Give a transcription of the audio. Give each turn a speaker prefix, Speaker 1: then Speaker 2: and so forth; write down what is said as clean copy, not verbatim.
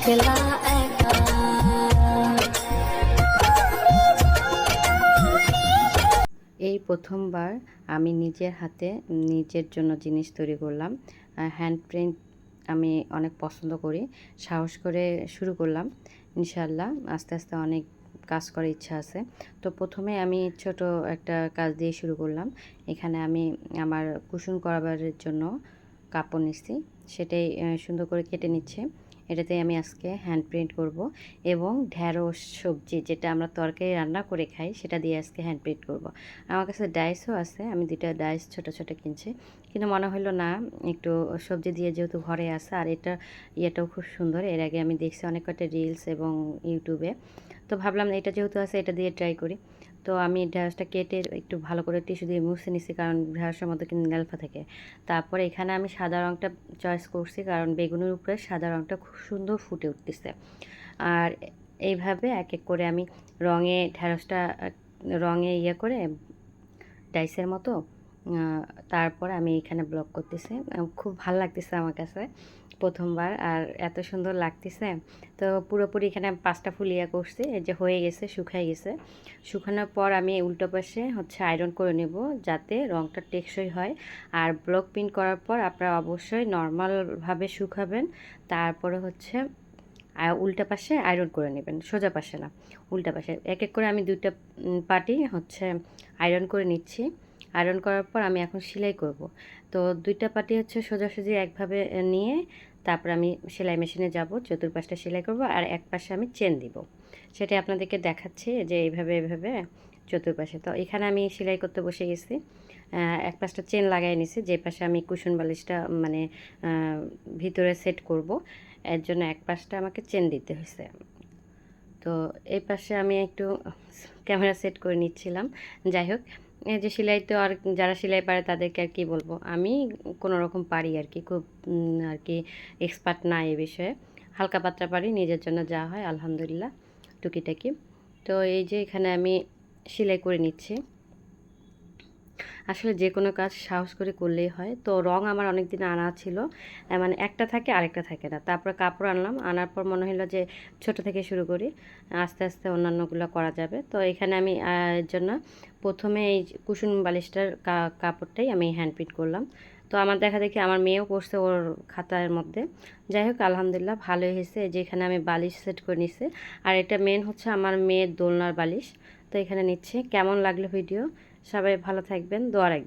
Speaker 1: একলা একা।
Speaker 2: এই প্রথমবার আমি নিজের হাতে নিজের জন্য জিনিস তৈরি করলাম। হ্যান্ড প্রিন্ট আমি অনেক পছন্দ করি, সাহস করে শুরু করলাম। ইনশাআল্লাহ আস্তে আস্তে অনেক কাজ করার ইচ্ছা আছে। তো প্রথমে আমি ছোট একটা কাজ দিয়ে শুরু করলাম। এখানে আমি আমার কুশন করাবারের জন্য কাপড় নিচ্ছি, সেটাই সুন্দর করে কেটে নিচ্ছে। এটাতে আমি আজকে হ্যান্ড প্রিন্ট করব এবং ঢেঁড়স সবজি যেটা আমরা তরকারি রান্না করে খাই সেটা দিয়ে আজকে হ্যান্ড প্রিন্ট করব। আমার কাছে ডাইসও আছে, আমি দুইটা ডাইস ছোট ছোট কিনছি, কিন্তু মনে হলো না, একটু সবজি দিয়ে যেহেতু ঘরে আছে আর এটা ইয়েটাও খুব সুন্দর। এর আগে আমি দেখছি অনেক কটা রিলস এবং ইউটিউবে, তো ভাবলাম এটা যেহেতু আছে এটা দিয়ে ট্রাই করি। তো আমি ঢেঁড়সটা কেটে একটু ভালো করে টিস্যু দিয়ে মুছে নিছি, কারণ ঢেঁড়সের মধ্যে কিন্তু নেলফা থাকে। তারপরে এখানে আমি সাদা রঙটা চয়েস করছি, কারণ বেগুনের উপরে সাদা রঙটা খুব সুন্দর ফুটে উঠতেছে। আর এইভাবে এক এক করে আমি ঢেঁড়সটা রঙে ইয়ে করে ডাইসের মতো তারপর আমি এখানে ব্লক করতেছি। খুব ভাল লাগতেছে আমার কাছে প্রথমবার, আর এত সুন্দর লাগতেছে। তো পুরোপুরি এখানে 5টা ফুল ইয়া করছি, এই যে হয়ে গেছে, শুকাই গেছে। শুকানোর পর আমি উল্টো পাশে আয়রন করে নেব, যাতে রঙটা টেকসই হয়। আর ব্লক প্রিন্ট করার পর আপনারা অবশ্যই নর্মালভাবে শুকাবেন, তারপরে উল্টা পাশে আয়রন করে নেবেন, সোজা পাশে না, উল্টা পাশে। এক এক করে আমি দুইটা পার্টি আয়রন করে নিচ্ছি। আয়রন করার পর আমি এখন সেলাই করব। তো দুইটা পার্টি সোজাসুজি একভাবে নিয়ে তারপর আমি সেলাই মেশিনে যাব, চতুর্পাশটা সেলাই করব আর এক পাশে আমি চেন দিব। সেটা আপনাদেরকে দেখাচ্ছি যে এইভাবে এইভাবে চতুর্পাশে। তো এখানে আমি সেলাই করতে বসে গেছি। এক পাশটা চেন লাগাই নিছি, যে পাশে আমি কুশন বালিশটা মানে ভিতরে সেট করব, এর জন্য এক পাশটা আমাকে চেন দিতে হয়েছে। তো এই পাশে আমি একটু ক্যামেরা সেট করে নিচ্ছিলাম। যাই হোক, এই যে সেলাই, তো আর যারা সেলাই পারে তাদেরকে আর কি বলবো, আমি কোনো রকম পারি আর কি, খুব আর কি এক্সপার্ট না এই বিষয়ে, হালকা পাতলা পারি, নিজের জন্য যা হয় আলহামদুলিল্লাহ টুকিটাকি। তো এই যে এখানে আমি সেলাই করে নিচ্ছি। আসলে যে কোনো কাজ সাহস করে করলেই হয়। তো রং আমার অনেক দিন আনা ছিল, মানে একটা থাকে আরেকটা থাকে না। তারপর কাপড় আনলাম, আনার পর মনে হলো যে ছোট থেকে শুরু করি, আস্তে আস্তে অন্যান্যগুলো করা যাবে। তো এখানে আমি এর জন্য প্রথমে এই কুশন বালিশটার কাপড়টাই আমি হ্যান্ড প্রিন্ট করলাম। তো আমার দেখা দেখি আমার মেয়েও করছে ওর খাতার মধ্যে। যাই হোক আলহামদুলিল্লাহ ভালোই হয়েছে। যে এখানে আমি বালিশ সেট করে নিছি, আর এটা মেন আমার মেয়ের দোলনার বালিশ। তো এখানে নিচ্ছি। কেমন লাগলো ভিডিও? সবাই ভালো থাকবেন, দোয়া রাখবেন।